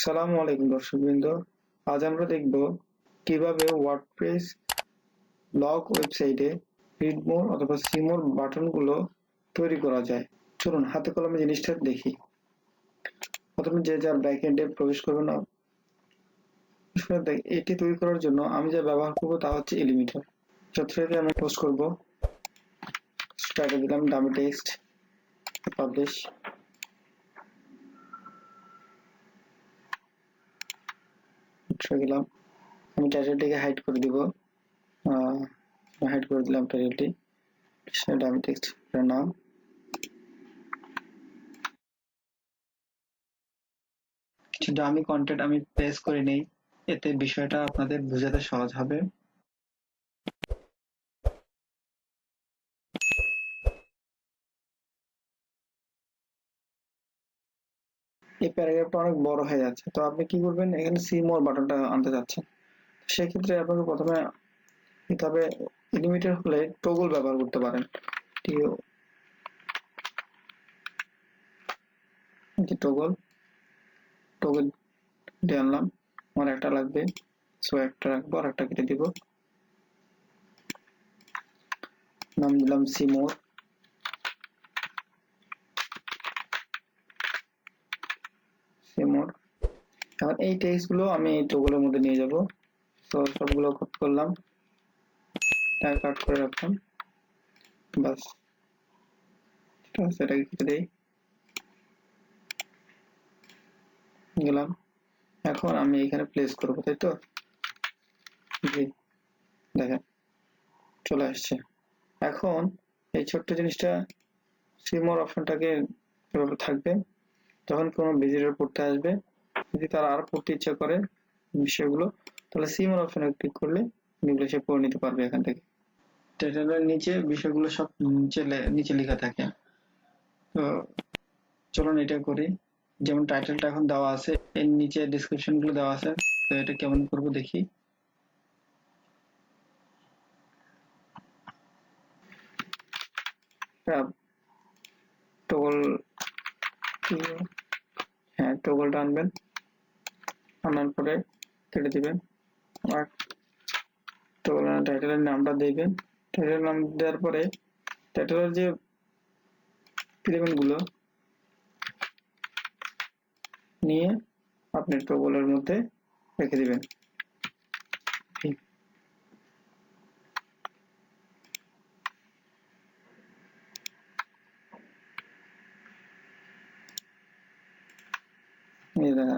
আসসালামু আলাইকুম দর্শকবৃন্দ। আজ আমরা দেখব কিভাবে ওয়ার্ডপ্রেস ব্লগ ওয়েবসাইটে রিড মোর অথবা সি মোর বাটনগুলো তৈরি করা যায়। চলুন হাতে কলমে জিনিসটা দেখি। প্রথমে যে যার ব্যাকএন্ডে প্রবেশ করবেন। এটি তৈরি করার জন্য আমি যা ব্যবহার করব তা হচ্ছে এলিমেন্টর। যথারীতি আমি পোস্ট করব, স্টার্টে দিলাম ডামি টেক্সট, পাবলিশ। গেলাম, আমি টাইটেলটিকে হাইড করে দিব, হাইড করে দিলাম টাইটেলটি, ডামি টেক্সট নাম। কিছু ডামি কন্টেন্ট আমি পেস্ট করে নেই, এতে বিষয়টা আপনাদের বোঝাতে সহজ হবে। এই প্যারাগ্রাফটা অনেক বড় হয়ে যাচ্ছে, তো আপনি কি করবেন, এখানে সি মোর বাটনটা আনতে যাচ্ছেন। সেক্ষেত্রে আপনাকে প্রথমে নিতে হবে, এলিমেন্টর হলে টগল ব্যবহার করতে পারেন। টগল টগল দিয়ে আনলাম, আমার একটা লাগবে, সো একটা রাখবো আর একটা কেটে দিব। নাম দিলাম সি মোর। এখন এই টেক্সট গুলো আমি এই টগলের মধ্যে নিয়ে যাব। তো সবগুলো কপি করলাম, কাট করে রাখলাম, বাস এটাকে কেটে দেই। গেলাম, এখন আমি এখানে প্লেস করবো, তাই তো? দেখেন চলে আসছে। এখন এই ছোট্ট জিনিসটা সিমোর অপশনটাকে এভাবে থাকবে, যখন কোনো ভিজিটর পড়তে আসবে, যদি তারা আর পড়তে ইচ্ছা করে বিষয়গুলো, তাহলে সিমোর অপশনে ক্লিক করলে এগুলো সে পড়ে নিতে পারবে এখান থেকে। টাইটেলের নিচে বিষয়গুলো সব নিচে লেখা থাকে। তো চলুন এটা করি। যেমন টাইটেলটা এখন দেওয়া আছে, এর নিচে ডেসক্রিপশন গুলো দেওয়া আছে, তো এটা কেমন করবো দেখি। টগল, হ্যাঁ টগলটা আনবেন, আনার পরে কেটে দিবেন, আর টগল টাইটেলের নামটা দিবেন। টাইটেলের নাম দেওয়ার পরে টাইটেলের যে এলিমেন্ট গুলো নিয়ে আপনি টগলের মধ্যে রেখে দিবেন।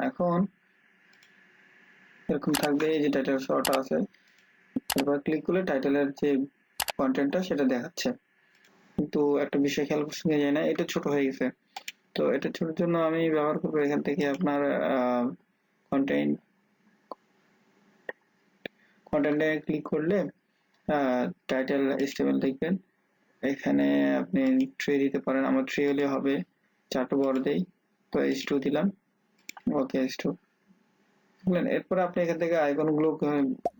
এখন এরকম থাকবে, এই যে টাইটেল শোটা আছে, এবার ক্লিক করলে টাইটেলের যে কন্টেন্টটা সেটা দেখাচ্ছে। কিন্তু একটা বিষয় খেয়াল করতে যায় না, এটা ছোট হয়ে গেছে। তো এটা ছোটোর জন্য আমি ব্যবহার করবো এখান থেকে আপনার কন্টেন্টে ক্লিক করলে টাইটেল HTML দেখবেন, এখানে আপনি ট্রে দিতে পারেন। আমার ট্রে হলে হবে, চারটা বড় দেই, তো H2 দিলাম, ওকে H2 বুঝলেন। এরপরে আপনি এখান থেকে আইকন গুলো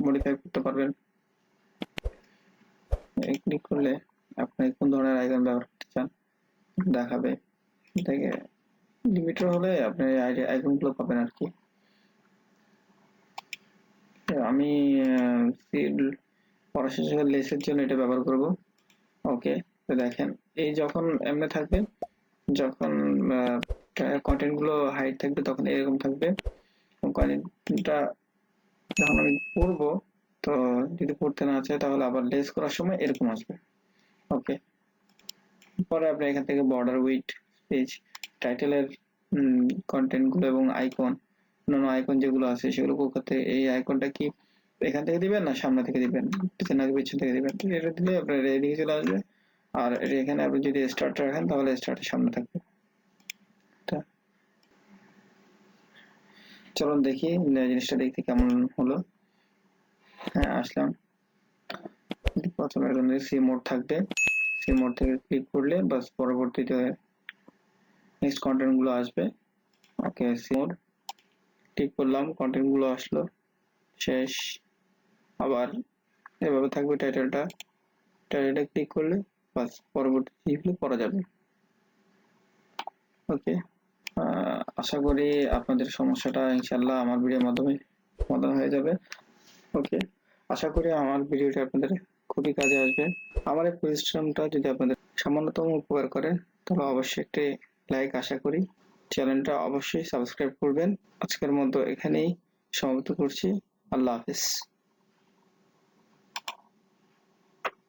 মডিফাই করতে পারবেন। ক্লিক করলে আপনি কোন ধরনের আইকন ব্যবহার করতে চান দেখাবে, দেখে লিমিটার হলে আপনি আইকন গুলো পাবেন আর কি। আমি পড়া শেষে লেসের জন্য এটা ব্যবহার করব। ওকে, তো দেখেন এই যখন এমনি থাকবে, যখন কন্টেন্ট গুলো হাইড থাকবে তখন এরকম থাকবে। কন্টেন্টটা যখন আমি পড়বো, তো যদি পড়তে না চাই তাহলে আবার লেস করার সময় এরকম আসবে। ওকে, পরে আপনি এখান থেকে বর্ডার, উইডথ, পেজ, টাইটেলের কন্টেন্ট গুলো এবং আইকন, অন্যান্য আইকন যেগুলো আছে সেগুলো কোথা থেকে, এই আইকনটা কি এখান থেকে দিবেন না সামনে থেকে দিবেন, পিছন থেকে দিবেন, এটা দিলে আপনার এদিকে চলে আসবে। আর এখানে আপনি যদি স্টার্ট রাখেন তাহলে স্টার্টের সামনে থাকবে। চলুন দেখি জিনিসটা দেখতে কেমন হলো। হ্যাঁ আসলাম, প্রথমে সি মোড থাকবে, সি মোড থেকে ক্লিক করলে বাস পরবর্তীতে নেক্সট কন্টেন্ট গুলো আসবে। ওকে, সি মোড ক্লিক করলাম, কন্টেন্ট গুলো আসলো, শেষ। আবার এভাবে থাকবে টাইটেলটা ক্লিক করলে বাস পরবর্তী জিনিসগুলো পড়া যাবে। ওকে, আশা করি আপনাদের সমস্যাটা ইনশাল্লাহ আমার ভিডিওর মাধ্যমে সমাধান হয়ে যাবে। ওকে, আশা করি আমার ভিডিওটি আপনাদের খুবই কাজে আসবে। আমার এই পরিশ্রমটা যদি আপনাদের সামান্যতম উপকার করে তাহলে অবশ্যই একটি লাইক আশা করি। চ্যানেলটা অবশ্যই সাবস্ক্রাইব করবেন। আজকের মতো এখানেই সমাপ্ত করছি। আল্লাহ হাফেজ।